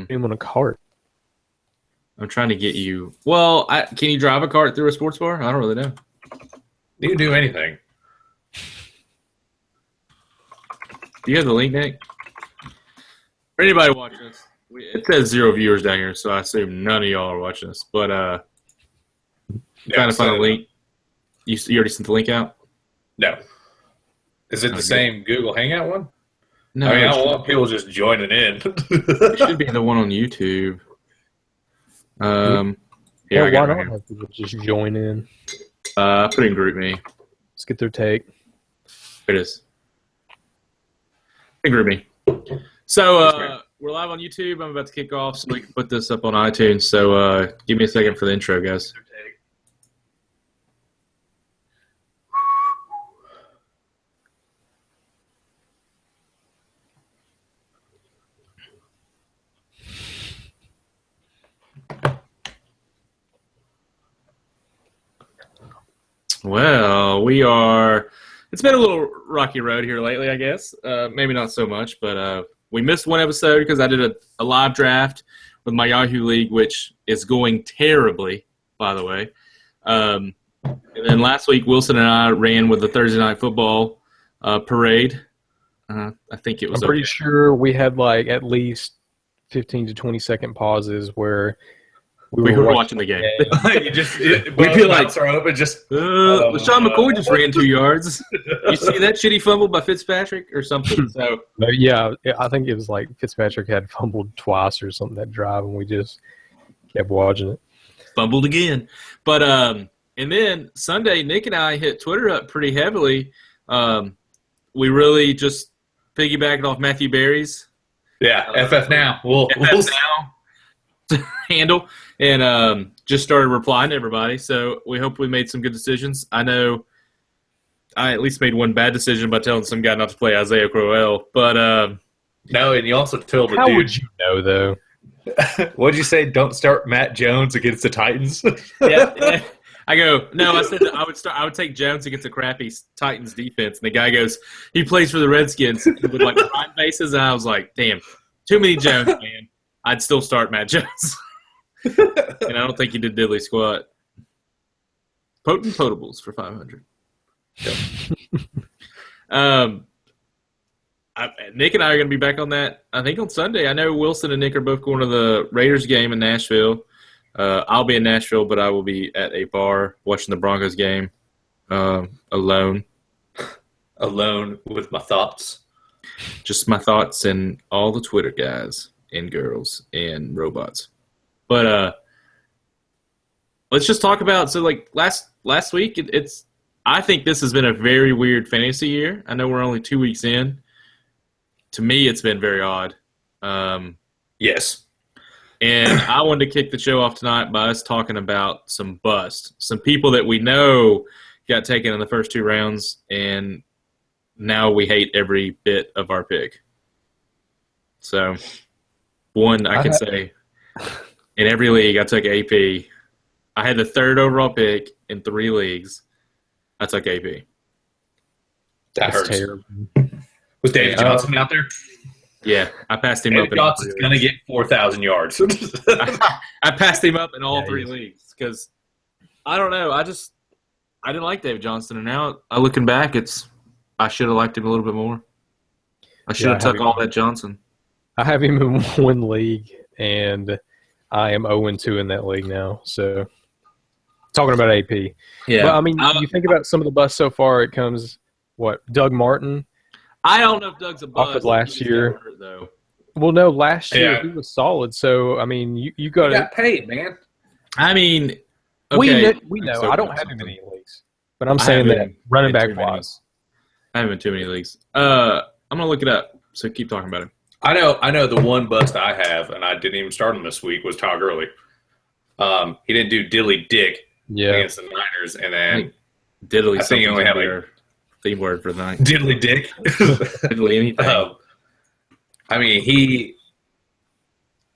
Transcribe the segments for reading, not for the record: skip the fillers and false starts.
him on a cart. I'm trying to get you. Well, can you drive a cart through a sports bar? I don't really know. You can do anything. Do you have the link, Nick? For anybody watching this, it says 0 viewers down here, so I assume none of y'all are watching this. But trying to find a link. You already sent the link out? No. Is it the same Google Hangout one? No. I mean, I don't want people just joining in. It should be the one on YouTube. Yeah, why not have people just join in? Put in group me. Let's get their take. It is. In group me. So we're live on YouTube. I'm about to kick off, so we can put this up on iTunes. So give me a second for the intro, guys. Well, it's been a little rocky road here lately, I guess. Maybe not so much, but we missed one episode because I did a live draft with my Yahoo League, which is going terribly, by the way. And then last week, Wilson and I ran with the Thursday Night Football parade. I think it was I'm pretty sure we had like at least 15 to 20-second pauses where we were watching the game. We feel like throw up and just. LaShawn McCoy just ran 2 yards. You see that shitty fumble by Fitzpatrick or something? So yeah, I think it was like Fitzpatrick had fumbled twice or something that drive, and we just kept watching it. Fumbled again, but and then Sunday, Nick and I hit Twitter up pretty heavily. We really just piggybacked off Matthew Berry's. Yeah, FF now. We'll now handle. And just started replying to everybody. So we hope we made some good decisions. I know I at least made one bad decision by telling some guy not to play Isaiah Crowell. But no, and you also told the dude. How would you know, though? What'd you say? Don't start Matt Jones against the Titans. Yeah. I go, no, I said that I would take Jones against a crappy Titans defense. And the guy goes, he plays for the Redskins with like prime bases. And I was like, damn, too many Jones, man. I'd still start Matt Jones. And I don't think he did diddly squat. Potent potables for 500. Nick and I are going to be back on that, I think, on Sunday. I know Wilson and Nick are both going to the Raiders game in Nashville. I'll be in Nashville, but I will be at a bar watching the Broncos game alone. Alone with my thoughts. Just my thoughts and all the Twitter guys and girls and robots. But let's just talk about last week. I think this has been a very weird fantasy year. I know we're only 2 weeks in. To me, it's been very odd. Yes. And I wanted to kick the show off tonight by us talking about some busts, some people that we know got taken in the first 2 rounds, and now we hate every bit of our pick. So, one, I can say. In every league, I took AP. I had the 3rd overall pick in 3 leagues. I took AP. That hurts. Terrible. Was David Johnson out there? Yeah, I passed him up. David Johnson's going to get 4,000 yards. I passed him up in all 3 leagues because I don't know. I didn't like David Johnson, and now looking back, I should have liked him a little bit more. I should have took all that Johnson. I have him in 1 league, and I am 0-2 in that league now. So, talking about AP. Yeah. Well, I mean, you think about some of the busts so far, it comes, Doug Martin? I don't know if Doug's a bust. Offered last year. Hurt, though. Well, no, last year he was solid. So, I mean, you got paid, man. I mean, okay. We know. I don't have him in any leagues. But I'm saying that running back wise. I haven't been too many leagues. I'm going to look it up. So, keep talking about it. I know the one bust I have, and I didn't even start him this week, was Todd Gurley. He didn't do diddly dick against the Niners, and then diddly. I think he only had like theme word for the night. Diddly dick. Diddly anything. I mean,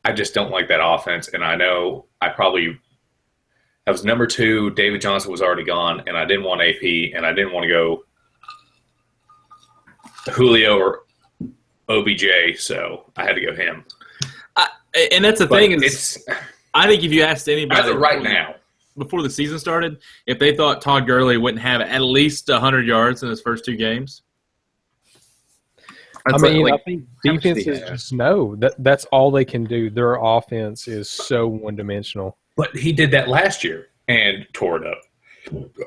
I just don't like that offense, and I know I was number 2. David Johnson was already gone, and I didn't want AP, and I didn't want to go Julio or OBJ, so I had to go him. And that's the But thing is, it's I think if you asked anybody as of right now. before the season started, if they thought Todd Gurley wouldn't have at least 100 yards in his first 2 games, I think how much did he defenses have? just know that's all they can do. Their offense is so one-dimensional. But he did that last year and tore it up.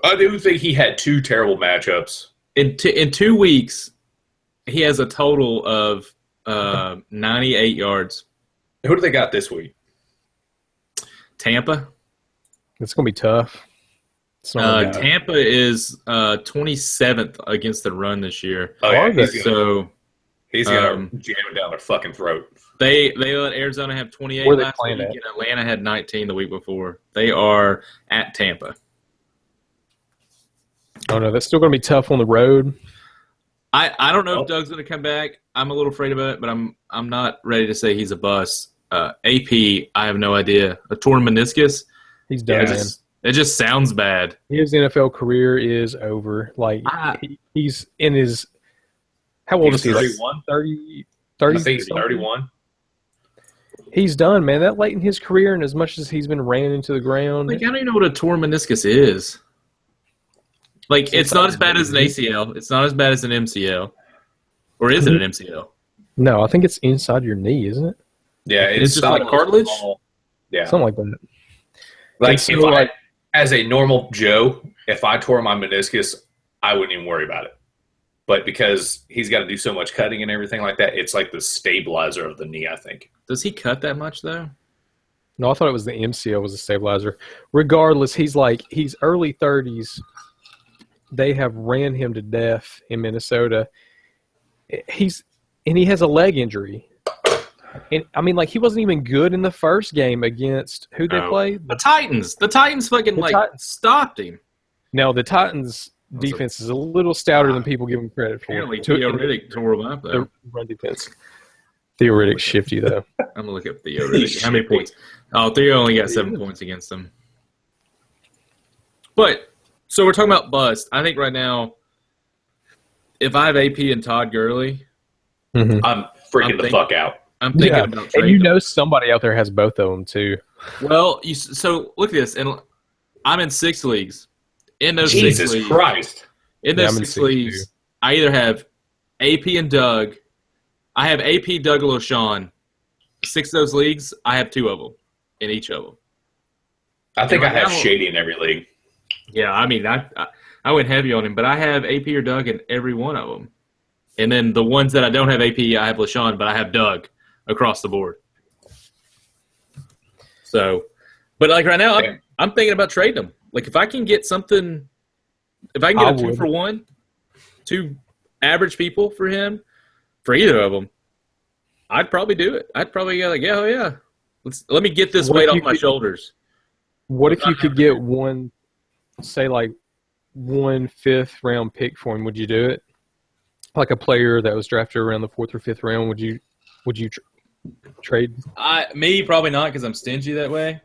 I do think he had 2 terrible matchups. in 2 weeks, he has a total of 98 yards. Who do they got this week? Tampa. It's going to be tough. It's not gonna be tough. Tampa is 27th against the run this year. Oh, yeah, Are they? he's gonna jam it down their fucking throat. They let Arizona have 28 Where they last playing week, at? and Atlanta had 19 the week before. They are at Tampa. Oh, no, that's still going to be tough on the road. I don't know Oh. if Doug's going to come back. I'm a little afraid about it, but I'm not ready to say he's a bust. AP, I have no idea. A torn meniscus. He's done, Yeah, man. It just sounds bad. His NFL career is over. Like, he's in his – how old He's is he? Like 31? 30? I 30 think he's something? 31. He's done, man. That late in his career, and as much as he's been ran into the ground, Like, I don't even know what a torn meniscus is. Like, it's not as bad as an ACL. It's not as bad as an MCL. Or is it an MCL? no, I think it's inside your knee, isn't it? Yeah, It's just like cartilage? Yeah. Something like that. Like, And so, if I, like- as a normal Joe, if I tore my meniscus, I wouldn't even worry about it. But because he's got to do so much cutting and everything like that, it's like the stabilizer of the knee, I think. Does he cut that much, though? No, I thought it was the MCL was a stabilizer. Regardless, he's early 30s. They have ran him to death in Minnesota. He has a leg injury. And I mean, like, he wasn't even good in the first game against who they No. played. The Titans. The Titans fucking, The like, Titans. stopped him. Now, the Titans' defense is a little stouter than people give him credit for. Apparently, To- Theo Riddick tore him up, though. the run defense. Theo Riddick's shifty, though. I'm going to look up Theo Riddick. How many points? Oh, Theo only got 7 points against them. But, so we're talking about bust. I think right now, if I have AP and Todd Gurley, Mhm. I'm freaking I'm the thinking- fuck out. I'm thinking Yeah, about and trading you them. know somebody out there has both of them, too. Well, so look at this. And I'm in 6 leagues. In those 6 Jesus leagues, Christ. in Yeah, those I'm in 6 6 leagues, too. I either have AP and Doug. I have AP, Doug, and LaShawn. 6 of those leagues, I have 2 of them in each of them. I think And I right have now- Shady in every league. Yeah, I mean, I went heavy on him, but I have AP or Doug in every one of them. And then the ones that I don't have AP, I have LaShawn, but I have Doug across the board. So, but like right now, Yeah. I'm thinking about trading them. Like if I can get something, if I can get I a 2 would. for 1, 2 average people for him, for either of them, I'd probably do it. I'd probably go like, yeah, oh yeah, let me get this What weight if off you my could- shoulders. What if you could get one, say, like 1 5th-round pick for him? Would you do it? Like a player that was drafted around the 4th or 5th round, would you trade? Me probably not because I'm stingy that way.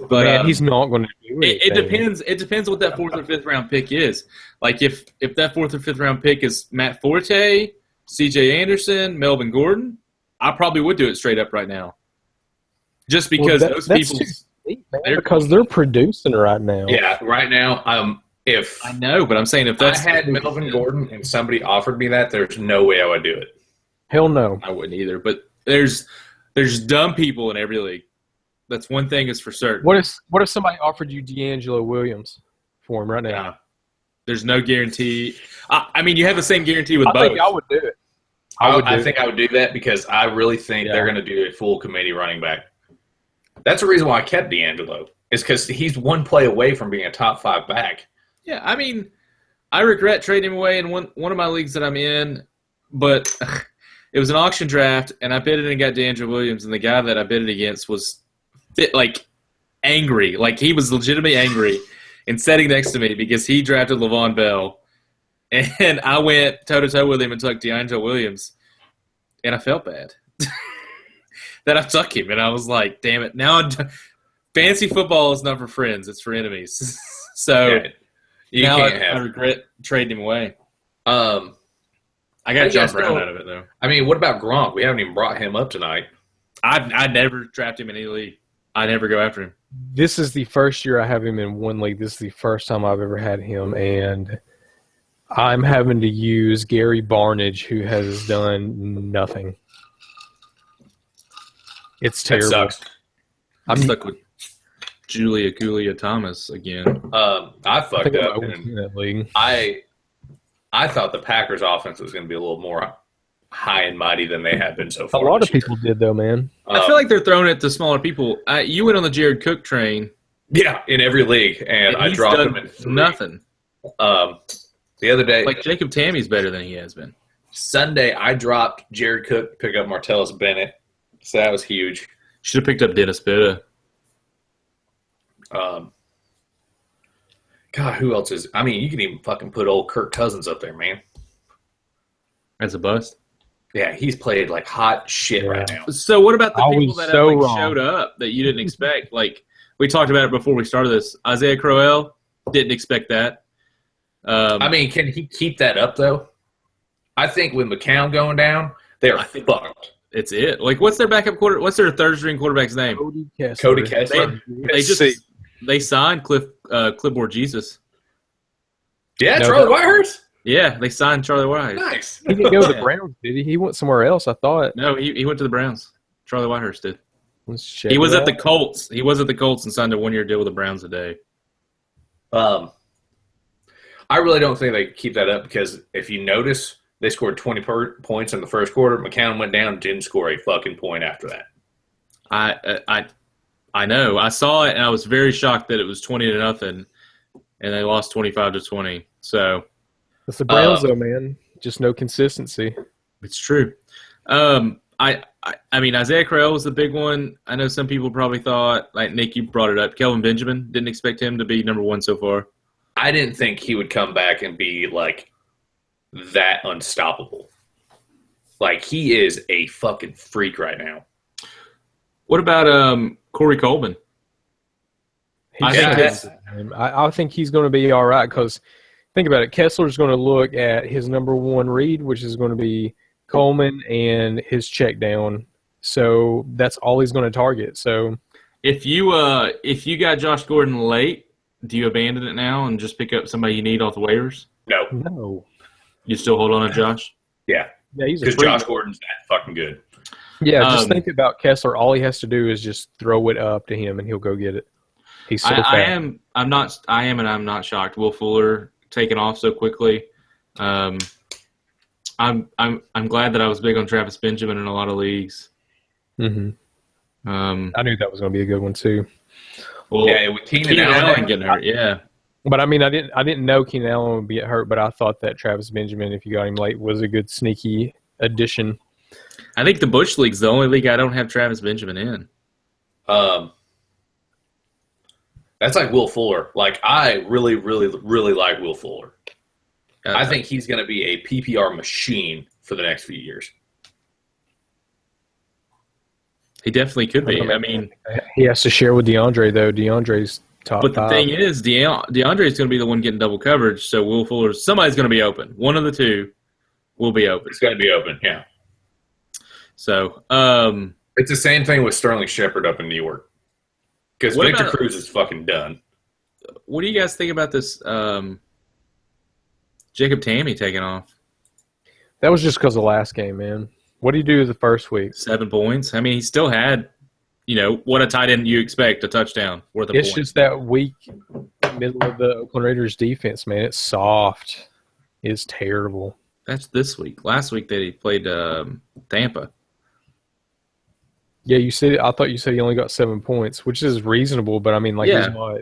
But Man, he's not going to do It anything. depends. It depends what that 4th or 5th round pick is. Like if that 4th or 5th round pick is Matt Forte, C.J. Anderson, Melvin Gordon, I probably would do it straight up right now. Just because Well, those that's people. too steep, man, they're- because they're producing right now. Yeah, right now, if I know, but I'm saying if I that's had Melvin Gordon and somebody offered me that, there's no way I would do it. Hell no. I wouldn't either. But there's dumb people in every league. That's one thing is for certain. What if somebody offered you D'Angelo Williams for him right now? Yeah. There's no guarantee. I mean, you have the same guarantee with I both. think I would do it. I think I would do that because I really think they're Yeah. going to do a full committee running back. That's the reason why I kept D'Angelo, is because he's one play away from being a top 5 back. Yeah, I mean, I regret trading him away in one of my leagues that I'm in, but it was an auction draft, and I bid it and got D'Angelo Williams, and the guy that I bid it against was angry. Like, he was legitimately angry and sitting next to me because he drafted Le'Veon Bell, and I went toe-to-toe with him and took D'Angelo Williams, and I felt bad that I took him, and I was like, damn it. Now, fantasy football is not for friends. It's for enemies. So Yeah, you now can't I have. regret trading him away. Um, I got I John guess Brown so. out of it, though. I mean, what about Gronk? We haven't even brought him up tonight. I never draft him in any league. I never go after him. This is the first year I have him in one league. This is the first time I've ever had him, and I'm having to use Gary Barnidge, who has done nothing. It's That terrible. sucks. I'm stuck with Julia Thomas again. I I fucked think I up. might win that league. I thought the Packers' offense was going to be a little more high and mighty than they have been so A far. lot of this year. people did, though, man. I feel like they're throwing it to smaller people. You went on the Jared Cook train, yeah, in every league, and I he's dropped done him in 3. nothing. The other day, Like Jacob Tammy's better than he has been. Sunday, I dropped Jared Cook to pick up Martellus Bennett, so that was huge. Should have picked up Dennis Pitta. God, who else is? I mean, you can even fucking put old Kirk Cousins up there, man. As a bust. Yeah, he's played like hot shit Yeah. right now. So what about the I people was that so have, wrong. showed up that you didn't expect? Like we talked about it before we started this. Isaiah Crowell, didn't expect that. I mean, can he keep that up though? I think with McCown going down, they're fucked. it's it. Like what's their backup quarter? What's their third string quarterback's name? Cody Kessler. Cody Kessler. They just they signed Clipboard Jesus. Yeah, No, Charlie no. Whitehurst. Yeah, they signed Charlie White. Nice. He didn't go to the Browns, did he? He went somewhere else, I thought. No, he went to the Browns. Charlie Whitehurst did. Let's check He was it at the out. Colts. He was at the Colts and signed a 1-year deal with the Browns today. I really don't think they can keep that up because if you notice, they scored 20 points in the first quarter. McCown went down and didn't score a fucking point after that. I know. I saw it and I was very shocked that it was 20-0, and they lost 25-20. So It's the Browns, though, man. Just no consistency. it's true. I mean, Isaiah Crowell was the big one. I know some people probably thought, like Nick, you brought it up. Kelvin Benjamin, didn't expect him to be number 1 so far. I didn't think he would come back and be like that unstoppable. Like he is a fucking freak right now. What about Corey Coleman? I He's think good. I think he's going to be all right because think about it. Kessler's going to look at his number 1 read, which is going to be Coleman and his check down. So that's all he's going to target. So If you got Josh Gordon late, do you abandon it now and just pick up somebody you need off the waivers? No. You still hold on to Josh? Yeah. Yeah, he's a Because freak. Josh Gordon's that fucking good. Yeah, just Um, think about Kessler. All he has to do is just throw it up to him, and he'll go get it. He's so fast. I am and I'm not shocked. Will Fuller taking off so quickly. I'm glad that I was big on Travis Benjamin in a lot of leagues. Mm-hmm. I knew that was going to be a good one too. Well, Yeah, with Keenan Keenan Allen, Allen getting hurt. Yeah, But I mean, I didn't know Keenan Allen would be hurt, but I thought that Travis Benjamin, if you got him late, was a good sneaky addition. I think the Bush League's the only league I don't have Travis Benjamin in. that's like Will Fuller. Like I really, really, really like Will Fuller. Uh, I think he's going to be a PPR machine for the next few years. he definitely could be. I mean, He has to share with DeAndre though. DeAndre's top but the 5. thing is, DeAndre is going to be the one getting double coverage. So Will Fuller, somebody's going to be open. One of the two will be open. It's going to be open, yeah. So, It's the same thing with Sterling Shepard up in New York. Because What Victor about- Cruz is fucking done. what do you guys think about this? Jacob Tammy taking off That was just because of the last game, man. What did he do the first week? 7 points. I mean, he still had, what a tight end you expect, a touchdown worth a It's point. just that weak middle of the Oakland Raiders defense, man. It's soft. It's terrible. That's this week. Last week they played Tampa. Yeah, you said. I thought you said he only got 7 points, which is reasonable. But I mean, like, Yeah. he's not.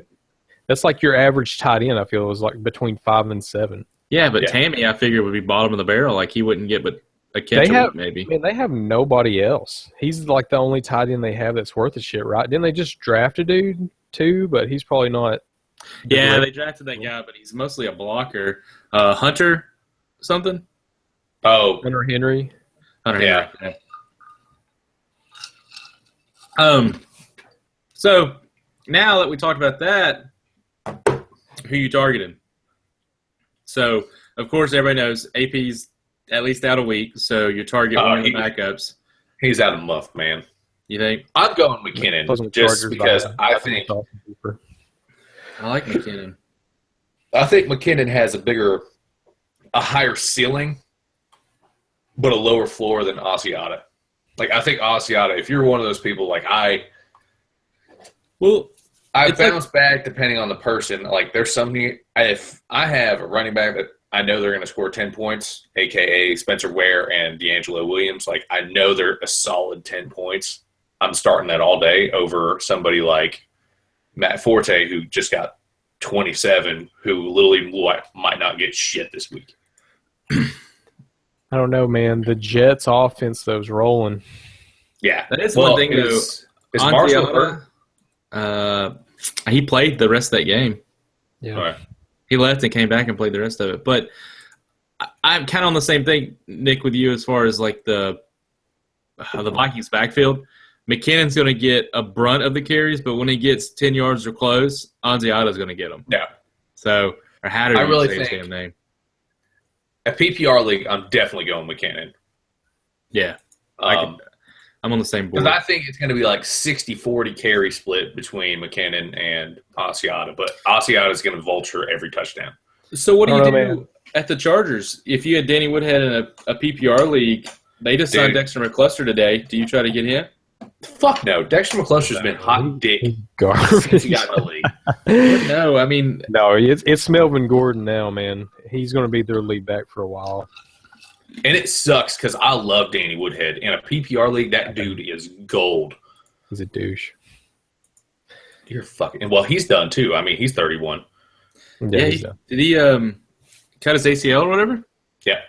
That's like your average tight end. I feel is like between 5 and 7. Yeah, but Yeah. Tammy, I figured, would be bottom of the barrel. Like he wouldn't get but a catch They a have- week, maybe. Man, they have nobody else. He's like the only tight end they have that's worth a shit, right? Didn't they just draft a dude too? But he's probably not. Yeah, they drafted that guy, but he's mostly a blocker. Hunter something? Oh, Hunter Henry. Hunter Yeah. Henry. So now that we talked about that, who you targeting? So of course everybody knows AP's at least out a week, so you target one of the backups. he's out of muff, man. You think? I'm going McKinnon Plus, with just Chargers because by- I think I like McKinnon. McKinnon has a higher ceiling, but a lower floor than Asiata. Like, I think Asiata, if you're one of those people, like I it's bounce back depending on the person. Like, there's something, if I have a running back that I know they're going to score 10 points, a.k.a. Spencer Ware and D'Angelo Williams, like, I know they're a solid 10 points. I'm starting that all day over somebody like Matt Forte, who just got 27, who literally might not get shit this week. I don't know, man. The Jets' offense, though, is rolling. Yeah. That is one thing, is Marshall hurt? He played the rest of that game. Yeah. All right. He left and came back and played the rest of it. But I'm kind of on the same thing, Nick, with you as far as like the Vikings backfield. McKinnon's going to get a brunt of the carries, but when he gets 10 yards or close, Anziato's going to get them. Yeah. So, or how do you really say his think- damn name? A PPR league, I'm definitely going McKinnon. Yeah. I'm on the same board. Because I think it's going to be like 60-40 carry split between McKinnon and Asiata, but Asiata is going to vulture every touchdown. So what do I you don't do know, man. at the Chargers? If you had Danny Woodhead in a PPR league, they just signed Dude. Dexter McCluster today. Do you try to get him? Fuck no. Dexter McCluster's been hot dick since Garbage. he got in the league. No, I mean, No, it's Melvin Gordon now, man. He's going to be their lead back for a while. And it sucks because I love Danny Woodhead. In a PPR league, that dude is gold. He's a douche. You're fucking – well, he's done too. I mean, he's 31. yeah, he's done. did he cut his ACL or whatever? Yeah.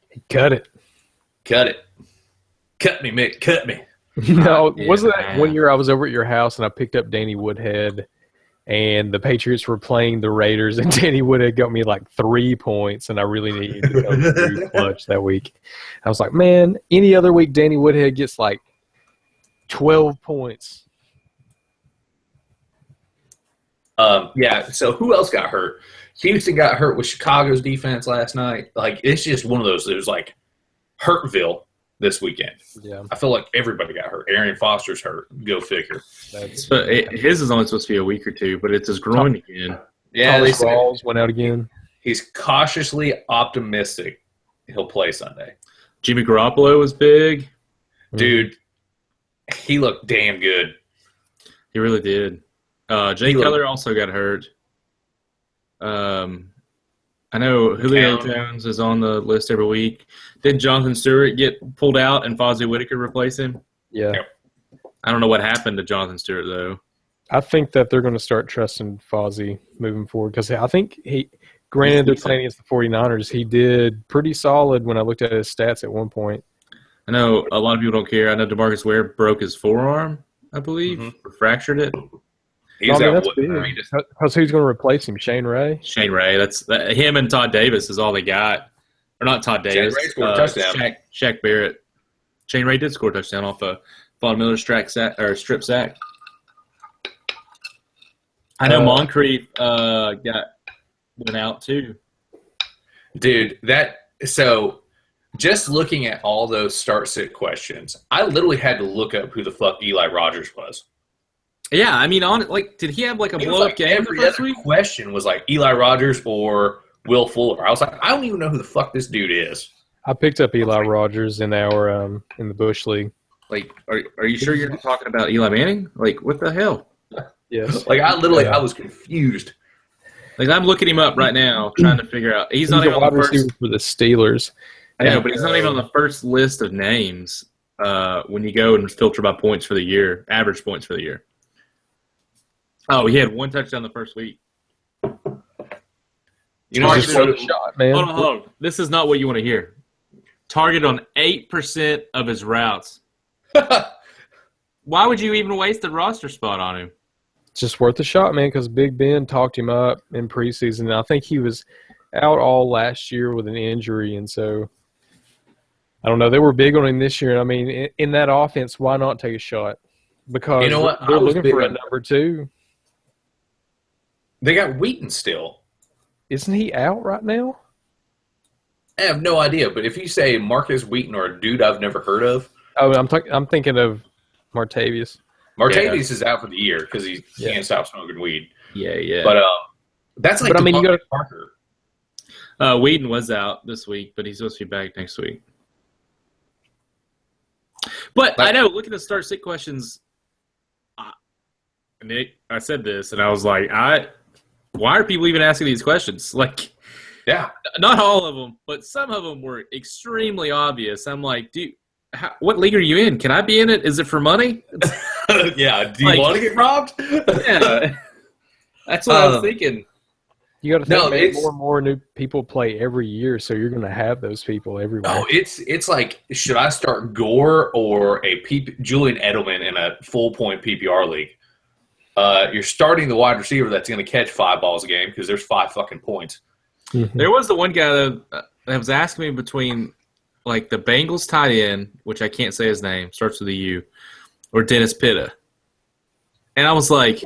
He cut it. Cut it. Cut me, Mick. Cut me. No, Yeah. wasn't that one year I was over at your house and I picked up Danny Woodhead and the Patriots were playing the Raiders and Danny Woodhead got me like 3 points and I really needed to come through clutch that week. I was like, man, any other week Danny Woodhead gets like 12 points. Yeah, so who else got hurt? Houston got hurt with Chicago's defense last night. Like, it's just one of those. It was like Hurtville this weekend. Yeah, I feel like everybody got hurt. Arian Foster's hurt. Go figure. that's His is only supposed to be a week or two, but it's his groin again. Yeah, they Thomas said Rawls went out again. he's cautiously optimistic he'll play Sunday. Jimmy Garoppolo was big. Dude, he looked damn good. He really did. Jay He looked- Cutler also got hurt. I know Julio Town. Jones is on the list every week. Did Jonathan Stewart get pulled out and Fozzie Whitaker replace him? Yeah. I don't know what happened to Jonathan Stewart, though. I think that they're going to start trusting Fozzie moving forward because I think granted they're playing against the 49ers, he did pretty solid when I looked at his stats at one point. I know a lot of people don't care. I know DeMarcus Ware broke his forearm, I believe, Mhm. or fractured it. He's I mean, out. that's I big. mean, just- Because who's going to replace him? Shane Ray? Shane Ray. Him and Todd Davis is all they got. Or not Todd Shane Davis. Ray scored a touchdown. Shaq Barrett. Shane Ray did score a touchdown off a Von Miller strip sack. I know Moncrief went out too. Dude, so just looking at all those start-sit questions, I literally had to look up who the fuck Eli Rogers was. Yeah, I mean, did he have like a It was blow-up like game the every first other week? question was like Eli Rogers or Will Fuller. I was like, I don't even know who the fuck this dude is. I picked up Eli Rogers in our in the Bush League. Like, are you sure you're not talking about Eli Manning? Like, what the hell? Yes. Like, I was confused. Like, I'm looking him up right now, trying to figure out. He's not He's a even wide on the first. receiver for the Steelers. I know, but he's not even on the first list of names when you go and filter by points for the year, average points for the year. Oh, he had one touchdown the first week. You know, Just Targeted- worth a shot, man. Hold on. This is not what you want to hear. Target on 8% of his routes. Why would you even waste a roster spot on him? It's just worth a shot, man, because Big Ben talked him up in preseason. I think he was out all last year with an injury, and so I don't know. They were big on him this year. I mean, in that offense, why not take a shot? Because You know what? they're I was looking big for a on- number two. They got Wheaton still. Isn't he out right now? I have no idea, but if you say Marcus Wheaton or a dude I've never heard of, Oh, I'm thinking of Martavius. Martavius is out for the year because he Yeah. can't stop smoking weed. Yeah. But that's like But I mean, you Devontae gotta- Parker. Whedon was out this week, but he's supposed to be back next week. But I know, looking at start sit questions, Nick, I said this, and I was like, why are people even asking these questions? Like, Yeah. not all of them, but some of them were extremely obvious. I'm like, dude, what league are you in? Can I be in it? Is it for money? Yeah. Do you Like- want to get robbed? Yeah. That's what I was thinking. You got to think, No, man, it's- more and more new people play every year, so you're going to have those people everywhere. Oh, it's like, should I start Gore or Julian Edelman in a full point PPR league? You're starting the wide receiver that's going to catch 5 balls a game because there's 5 fucking points. Mhm. There was the one guy that was asking me between, like, the Bengals tight end, which I can't say his name, starts with a U, or Dennis Pitta. And I was like,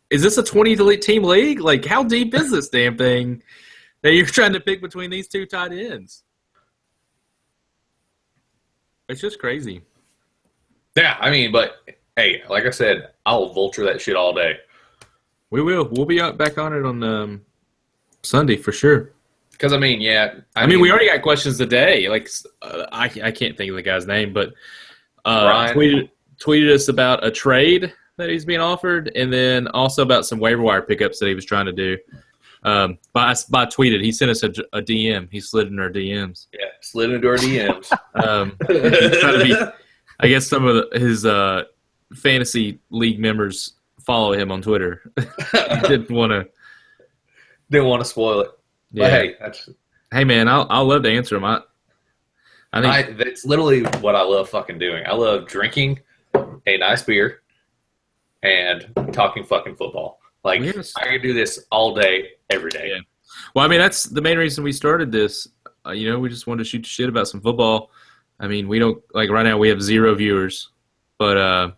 is this a 20-team league? Like, how deep is this damn thing that you're trying to pick between these two tight ends? It's just crazy. Yeah, I mean, but hey, like I said, I'll vulture that shit all day. We will. We'll be back on it on Sunday for sure. Because I mean, yeah, I mean, we already got questions today. Like, I can't think of the guy's name, but Brian. tweeted us about a trade that he's being offered, and then also about some waiver wire pickups that he was trying to do. By tweeted, he sent us a DM. He slid in our DMs. Yeah, slid into our DMs. He's trying to be. I guess some of his fantasy league members follow him on Twitter. He didn't want to. Didn't want to spoil it. Yeah. But hey, that's Hey man, I'll love to answer him. I think that's literally what I love fucking doing. I love drinking a nice beer and talking fucking football. Like, Yes. I can do this all day, every day. Yeah. Well, I mean, that's the main reason we started this. We just wanted to shoot the shit about some football. I mean, we don't, like, right now we have 0 viewers, but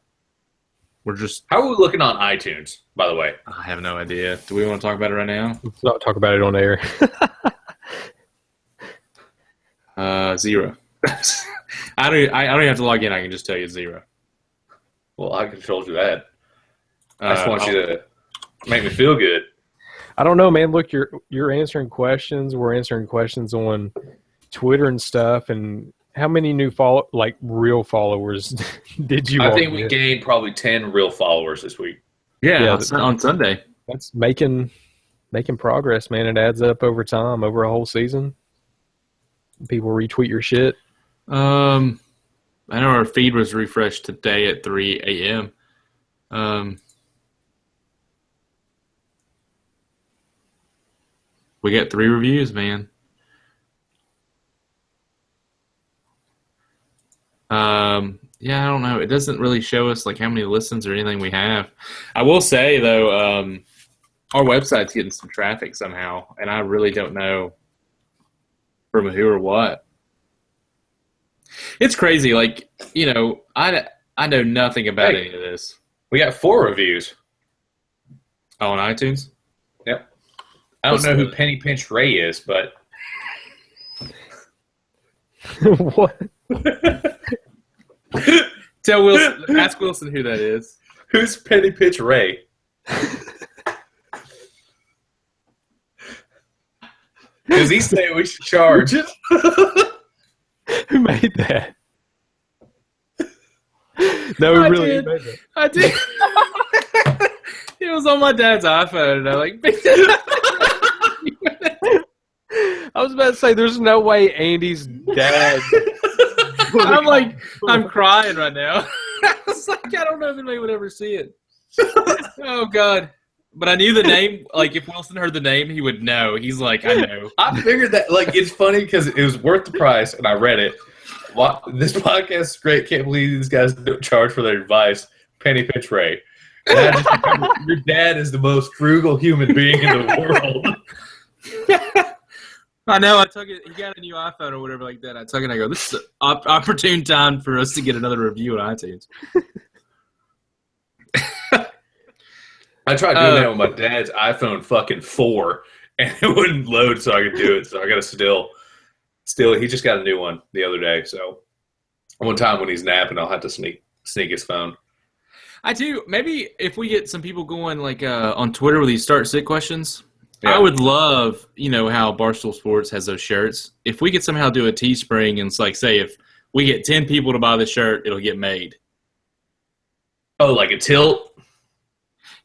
we're just, How are we looking on iTunes, by the way? I have no idea. Do we want to talk about it right now? Let's not talk about it on air. 0. I don't even have to log in. I can just tell you 0. Well, I can told you that. I just want I'll- you to make me feel good. I don't know, man. Look, you're answering questions. We're answering questions on Twitter and stuff. And how many new real followers did you? I all think we get? gained probably 10 real followers this week. Yeah, Yeah, on Sunday. That's making progress, man. It adds up over time, over a whole season. People retweet your shit. I know our feed was refreshed today at 3 a.m. We got 3 reviews, man. Yeah, I don't know. It doesn't really show us like how many listens or anything we have. I will say though, our website's getting some traffic somehow, and I really don't know from who or what. It's crazy. Like, I know nothing about Hey. any of this. We got 4 reviews. Oh, on iTunes? Yep. I don't What's know who the- Penny Pinch Ray is, but What? Tell Wilson, ask Wilson who that is. who's Penny Pinch Ray? Because he's saying we should charge. Who made that? No, we I really did. made that. I did. It was on my dad's iPhone, and I like. I was about to say, there's no way Andy's dad. I'm crying right now. I was like, I don't know if anybody would ever see it. Oh God! But I knew the name. Like, if Wilson heard the name, he would know. He's like, I know. I figured that, like, it's funny because it was worth the price, and I read it. Wow, this podcast is great. Can't believe these guys don't charge for their advice. Penny Pinch Ray. And I just remember, your dad is the most frugal human being in the world. I know. I took it. He got a new iPhone or whatever like that. I took it. And I go, this is an opportune time for us to get another review on iTunes. I tried doing that with my dad's iPhone fucking 4, and it wouldn't load, so I could do it. So I got to still. He just got a new one the other day, so One time when he's napping, I'll have to sneak his phone. I do. Maybe if we get some people going like on Twitter with these start sit questions, Yeah. I would love, how Barstool Sports has those shirts. If we could somehow do a Teespring and it's like, say, if we get 10 people to buy the shirt, it'll get made. Oh, like a tilt?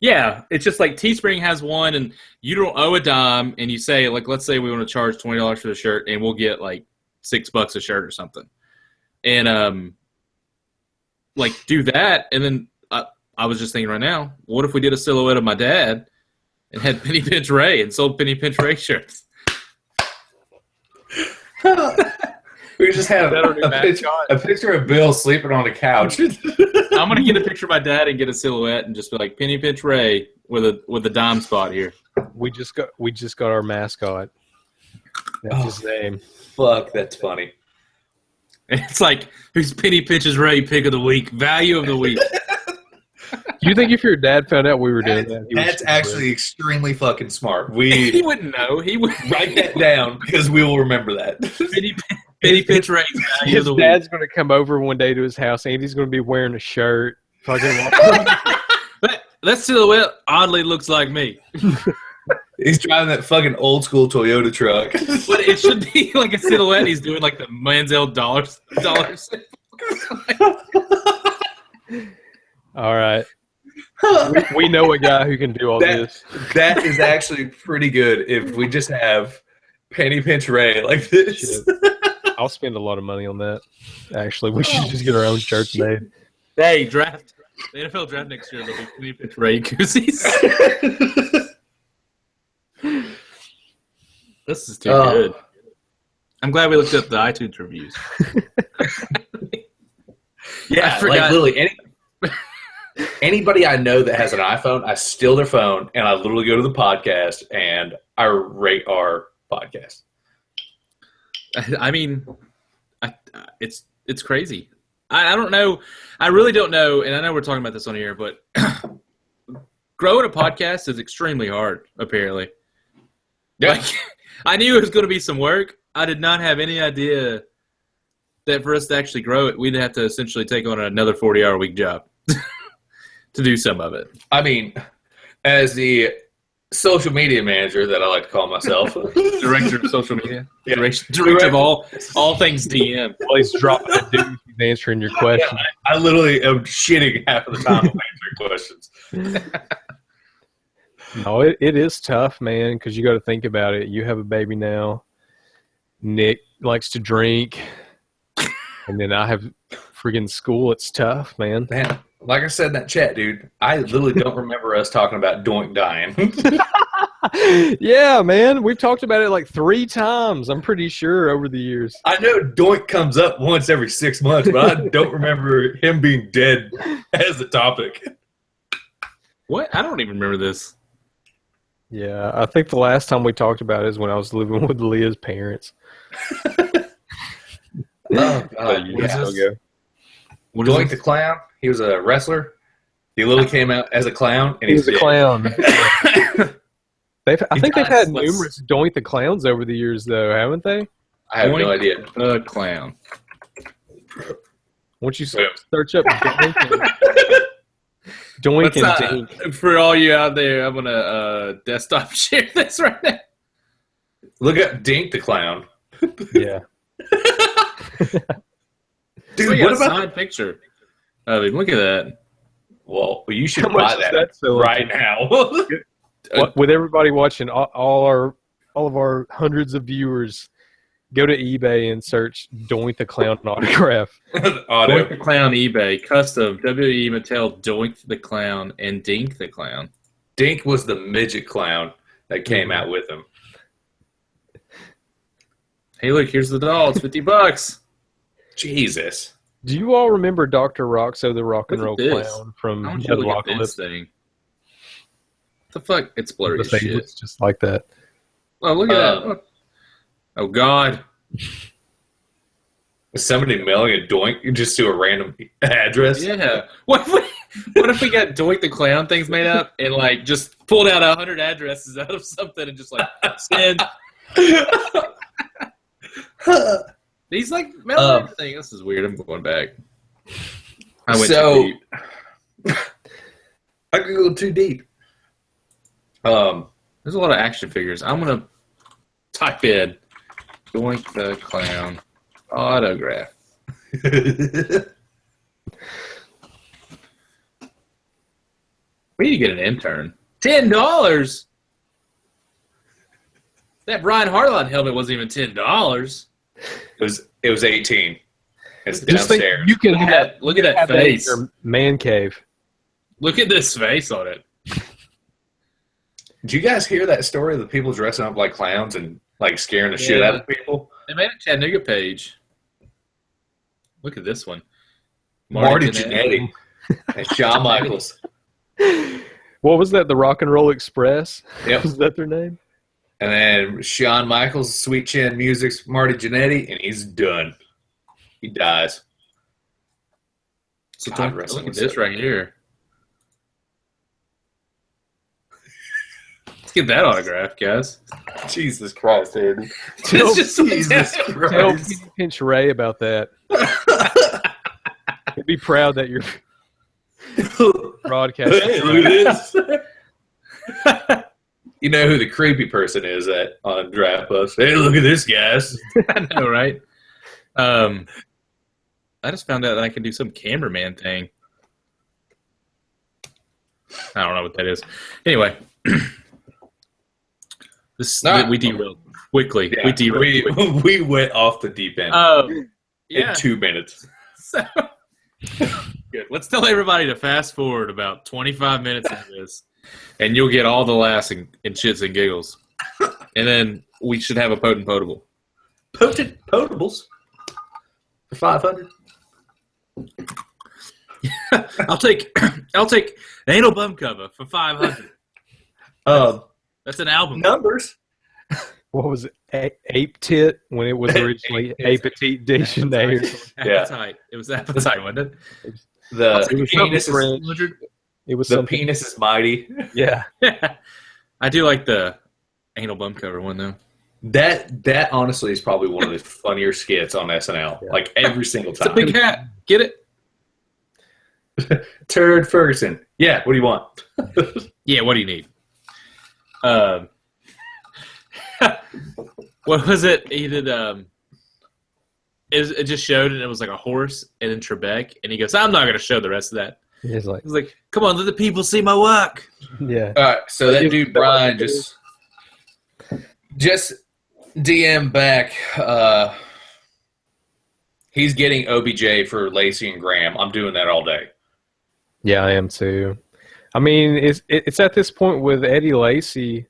Yeah, it's just like Teespring has one, and you don't owe a dime, and you say, like, let's say we want to charge $20 for the shirt, and we'll get like $6 a shirt or something, and do that. And then I was just thinking right now, what if we did a silhouette of my dad and had Penny Pinch Ray and sold Penny Pinch Ray shirts? We just have Better new a picture of Bill sleeping on a couch. I'm gonna get a picture of my dad and get a silhouette and just be like Penny Pinch Ray with a dime spot here. We just got our mascot. That's his name. Fuck, that's funny. And it's like, who's Penny Pinch's Ray pick of the week, value of the week? Do you think if your dad found out we were doing that, he would That's super actually extremely fucking smart. He We wouldn't know. He would write that down because we will remember that. Penny Pinch Ray's value of his the dad's going to come over one day to his house. Andy's going to be wearing a shirt. Fucking That silhouette oddly looks like me. He's driving that fucking old school Toyota truck. But it should be like a silhouette. He's doing like the Manziel dollars. all right. We know a guy who can do all this. That is actually pretty good if we just have Penny Pinch Ray like this. Shit. I'll spend a lot of money on that. Actually, we should just get our own shirts made. Hey, draft. The NFL draft next year, there'll be Penny Pinch Ray koozies. This is too good. I'm glad we looked up the iTunes reviews. Yeah, I forgot. like literally anybody I know that has an iPhone, I steal their phone and I literally go to the podcast and I rate our podcast. I mean, it's crazy. I don't know. I really don't know, and I know we're talking about this on here, but growing a podcast is extremely hard, apparently. Yeah. Like, I knew it was going to be some work. I did not have any idea that for us to actually grow it, we'd have to essentially take on another 40-hour-a-week job to do some of it. I mean, as the social media manager that I like to call myself, Director of social media. Yeah. Director of all things DM. Well, he's dropping a dude. He's answering your question. I literally am shitting half of the time I'm answering questions. No, it is tough, man, because you got to think about it. You have a baby now. Nick likes to drink. And then I have friggin' school. It's tough, man. Man, like I said in that chat, dude, I literally don't remember us talking about Doink dying. Yeah, man. We've talked about it like 3 times, I'm pretty sure, over the years. I know Doink comes up once every 6 months, but I don't remember him being dead as a topic. What? I don't even remember this. Yeah, I think the last time we talked about it is when I was living with Leah's parents. Oh, God. What is Yeah. this? What Doink is the Clown, he was a wrestler. He literally came out as a clown, and He was a dead. clown. I think they've had Let's- numerous Doink the Clowns over the years, though, haven't they? I have no Doink idea. the Clown? Once you Yeah. search up Doink Let's, and Dink. for all you out there, I'm gonna desktop share this right now. Look up Dink the Clown. Yeah. Dude, We got what a about side picture of him? Look at that. Well, you should How much buy is that, that selling? right now. With everybody watching, all of our hundreds of viewers, go to eBay and search Doink the Clown autograph. Auto. Doink the Clown eBay custom WWE Mattel Doink the Clown and Dink the Clown. Dink was the midget clown that came out with him. Hey, look, here's the doll. It's $50. Jesus. Do you all remember Dr. Roxo, the rock and Look roll at this. clown from I want you to look at this Metalocalypse? thing. What the fuck? It's blurry as shit. It's just like that. Oh, look at that. Oh, God. Is somebody mailing a Doink just to a random address? Yeah. What if we got Doink the Clown things made up and, like, just pulled out 100 addresses out of something and just, like, send. He's like metal everything. This is weird. I'm going back. I went So- too deep. I could go too deep. There's a lot of action figures. I'm gonna type in Doink the Clown autograph. We need to get an intern. $10. That Brian Harlan helmet wasn't even $10. It was 18. It's Just think downstairs. you could Look at have that, look at that have that in face. your man cave. Look at this face on it. Did you guys hear that story of the people dressing up like clowns and like scaring the shit Yeah. out of people? They made a Chattanooga page. Look at this one. Marty Jannetty and Shawn Michaels. What was that? The Rock and Roll Express? Yep. Was that their name? And then Shawn Michaels, Sweet Chin Music's Marty Jannetty, and he's done. He dies. So God, look wrestling at was this so right here. Let's get that autograph, guys. Jesus Christ, Andy. It's just Jesus Tell Christ. Penny Pinch Ray about that. He'd be proud that you're broadcasting. Hey, look at this. You know who the creepy person is at on Draft Bus? Hey, look at this, guys. I know, right? I just found out that I can do some cameraman thing. I don't know what that is. Anyway, we derailed quickly. Yeah, we derailed. quickly. we went off the deep end Yeah. in 2 minutes. So, good. Let's tell everybody to fast forward about 25 minutes into this, and you'll get all the laughs and shits and giggles. And then we should have a potent potable. Potables for 500. I'll take an anal bum cover for 500. That's an album. Numbers. What was it? Ape Tit when it was originally A Petite Dictionnaire. Appetite. It was appetite, wasn't it? The It was penis something is, French. It was the something. penis is mighty. Yeah. I do like the anal bum cover one though. That honestly is probably one of the funnier skits on SNL. Yeah. Like every single It's a time. big hat. Get it? Turd Ferguson. Yeah, what do you want? Yeah. What do you need? What was it? He did. It just showed, and it was like a horse and then Trebek, and he goes, "I'm not going to show the rest of that." He's like, He's like, "Come on, let the people see my work." yeah. All right, so that dude Brian just DM back. He's getting OBJ for Lacey and Graham. I'm doing that all day. Yeah, I am too. I mean, it's at this point with Eddie Lacy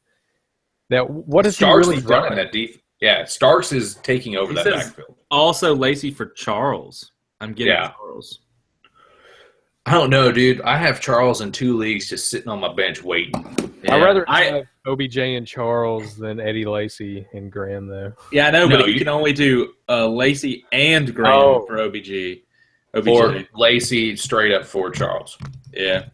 that what has Starks he really is running done? that deep. Yeah, Starks is taking over He that says- backfield. Also, Lacey for Charles. I'm getting Yeah. Charles. I don't know, dude. I have Charles in 2 leagues just sitting on my bench waiting. I'd rather I have OBJ and Charles than Eddie Lacy and Graham, though. yeah, I know, No, but you you- can only do Lacey and Graham Oh. for OBJ. Or Lacey straight up for Charles. Yeah,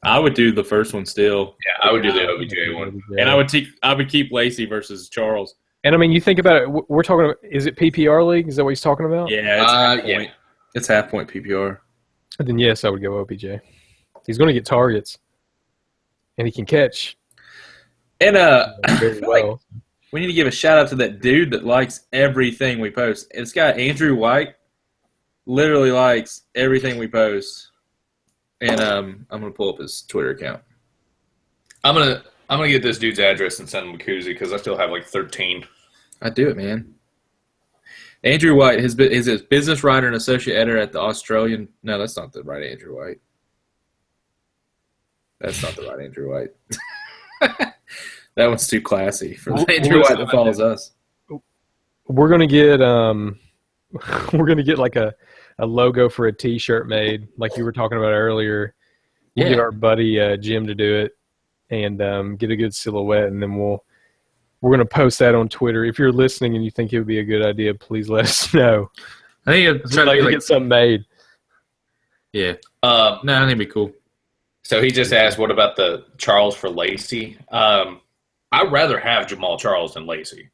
I would do the first one still, Yeah, I would do the OBJ one. and I would keep Lacey versus Charles. And I mean, you think about it. We're talking about, is it PPR league? Is that what he's talking about? Yeah, it's half yeah. point. It's half point PPR. Then yes, I would go OBJ. He's going to get targets, and he can catch And very feel like- well. we need to give a shout out to that dude that likes everything we post. It's got Andrew White, literally likes everything we post. And I'm gonna pull up his Twitter account. I'm gonna get this dude's address and send him a koozie because I still have like 13. I do it, man. Andrew White is a business writer and associate editor at the Australian. No, that's not the right Andrew White. That's not the right Andrew White. That one's too classy for the Andrew White that follows us. We're going to get we're going to get like a logo for a T-shirt made, like you were talking about earlier. We'll Yeah. get our buddy Jim to do it and get a good silhouette, and then we're going to post that on Twitter. If you're listening and you think it would be a good idea, please let us know. I think I'm I'd trying like to to be get something made. yeah. No, I think it'd be cool. So he just asked, what about the Charles for Lacey? I'd rather have Jamal Charles than Lacey.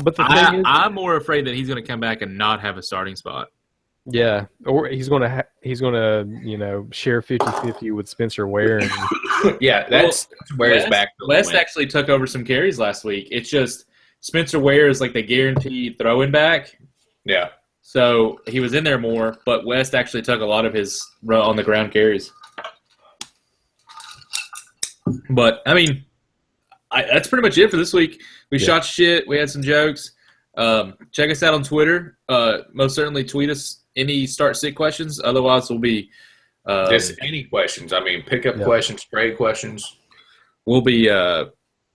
But the thing is, I'm more afraid that he's going to come back and not have a starting spot. yeah, or he's gonna share 50-50 with Spencer Ware. And, Yeah, that's where his back. West actually took over some carries last week. It's just Spencer Ware is like the guaranteed throwing back. Yeah. So he was in there more, but West actually took a lot of his on the ground carries. But, I mean, that's pretty much it for this week. We shot shit. We had some jokes. Check us out on Twitter. Most certainly tweet us any start-sit questions. Otherwise, we'll be just any questions. I mean, pickup questions, trade questions. We'll be I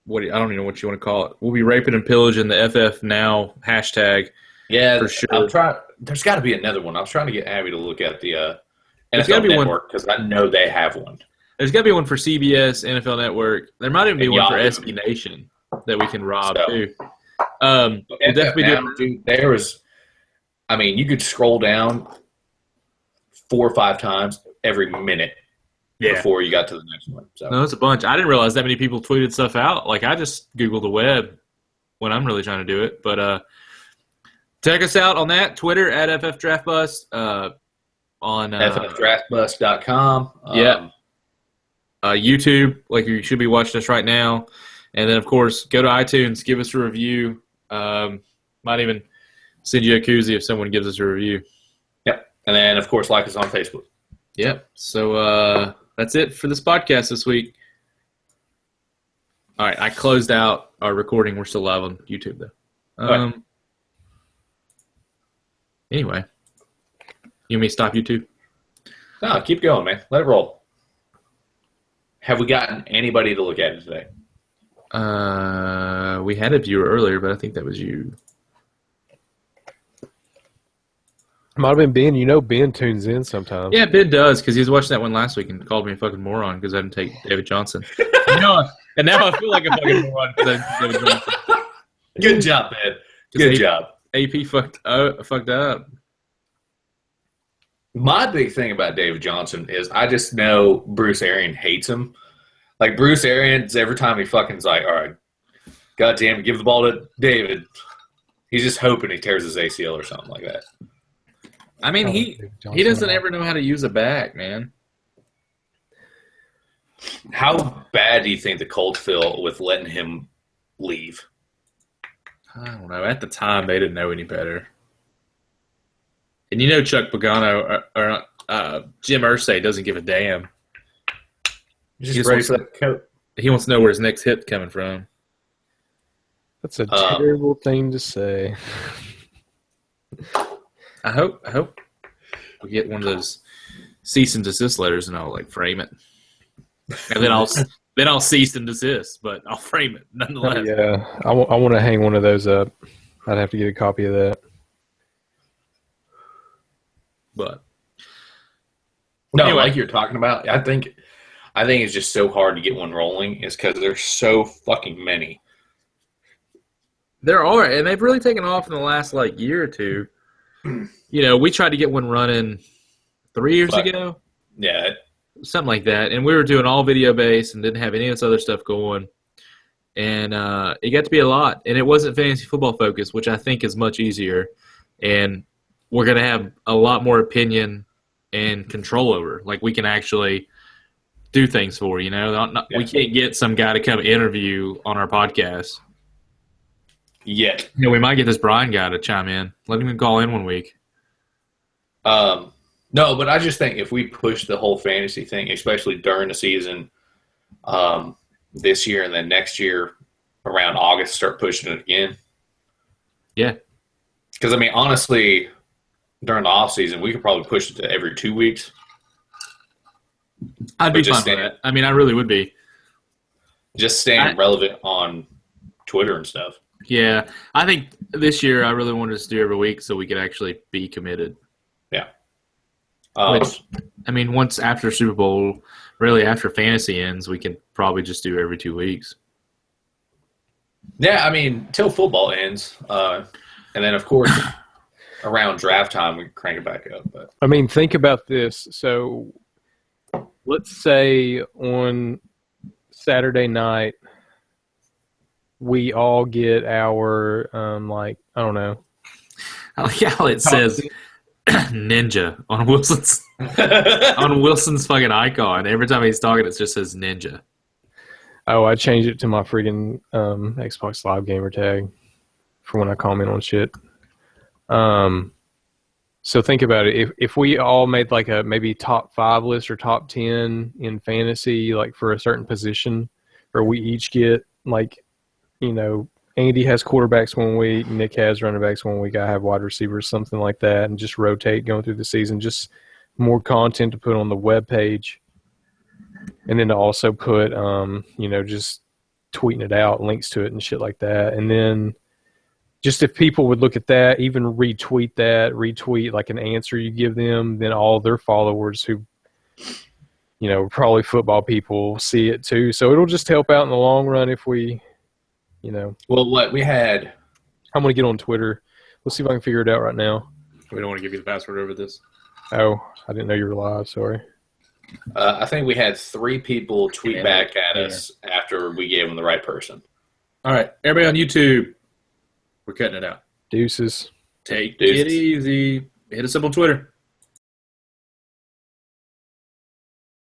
don't even know what you want to call it. We'll be raping and pillaging the FF Now hashtag. Yeah, for sure. There's got to be another one. I was trying to get Abby to look at the There's gotta NFL be Network because I know they have one. There's got to be one for CBS, NFL Network. There might even be one for SB Nation that we can rob too. We'll definitely dude, there was. I mean, you could scroll down 4 or 5 times every minute before you got to the next one. So. No, it's a bunch. I didn't realize that many people tweeted stuff out. Like, I just Googled the web when I'm really trying to do it. But check us out on that. Twitter at FFDraftBust. On FFDraftBust.com. YouTube, like you should be watching us right now. And then, of course, go to iTunes, give us a review. Might even send you a koozie if someone gives us a review. Yep. And then, of course, like us on Facebook. Yep. So that's it for this podcast this week. All right. I closed out our recording. We're still live on YouTube, though. Anyway. You want me to stop YouTube? No, keep going, man. Let it roll. Have we gotten anybody to look at it today? We had a viewer earlier, but I think that was you. Might have been Ben. You know Ben tunes in sometimes. Yeah, Ben does, because he was watching that one last week and called me a fucking moron because I didn't take David Johnson. And now I feel like a fucking moron because I didn't take David Johnson. Good job, Ben. Good job. AP fucked up. My big thing about David Johnson is I just know Bruce Arians hates him. Like, Bruce Arians, every time he fucking's like, all right, goddamn, give the ball to David. He's just hoping he tears his ACL or something like that. I mean, he doesn't ever know how to use a back, man. How bad do you think the Colts feel with letting him leave? I don't know. At the time, they didn't know any better. And you know Chuck Pagano or Jim Irsay doesn't give a damn. He wants to know where his next hit's coming from. That's a terrible thing to say. I hope we get one of those cease and desist letters and I'll like frame it. And then I'll cease and desist, but I'll frame it nonetheless. Yeah, I want to hang one of those up. I'd have to get a copy of that. But no, anyway. Like you're talking about, I think it's just so hard to get one rolling is because there's so fucking many. There are, and they've really taken off in the last like year or two. You know, we tried to get one running 3 years ago. Yeah. Something like that. And we were doing all video based and didn't have any of this other stuff going. And it got to be a lot. And it wasn't fantasy football focused, which I think is much easier. And we're going to have a lot more opinion and control over. Like, we can actually do things for, you know. We can't get some guy to come interview on our podcast. Yeah. You know, we might get this Brian guy to chime in. Let him call in one week. No, but I just think if we push the whole fantasy thing, especially during the season this year and then next year around August, start pushing it again. Yeah. Because, I mean, honestly, during the off season, we could probably push it to every 2 weeks. I'd be fine with that. I mean, I really would be. Just staying relevant on Twitter and stuff. Yeah. I think this year I really wanted us to do every week so we could actually be committed. Yeah. Which, I mean, once after Super Bowl, really after fantasy ends, we can probably just do every 2 weeks. Yeah, I mean, till football ends. And then, of course, around draft time, we can crank it back up. But I mean, think about this. So let's say on Saturday night, we all get our like I don't know. I like how it says Ninja on Wilson's fucking icon. Every time he's talking, it just says Ninja. Oh, I changed it to my freaking Xbox Live gamer tag for when I comment on shit. So think about it. If we all made like a maybe top 5 list or top 10 in fantasy, like for a certain position, or we each get like, Andy has quarterbacks 1 week, Nick has running backs 1 week, I have wide receivers, something like that, and just rotate going through the season. Just more content to put on the web page, and then to also put, just tweeting it out, links to it and shit like that, and then. Just if people would look at that, even retweet like an answer you give them, then all their followers who, probably football people see it too. So it'll just help out in the long run if we, Well, what we had. I'm going to get on Twitter. Let's see if I can figure it out right now. We don't want to give you the password over this. Oh, I didn't know you were live. Sorry. I think we had 3 people tweet back at us after we gave them the right person. All right, everybody on YouTube. We're cutting it out. Deuces. Take it easy. Hit us up on Twitter.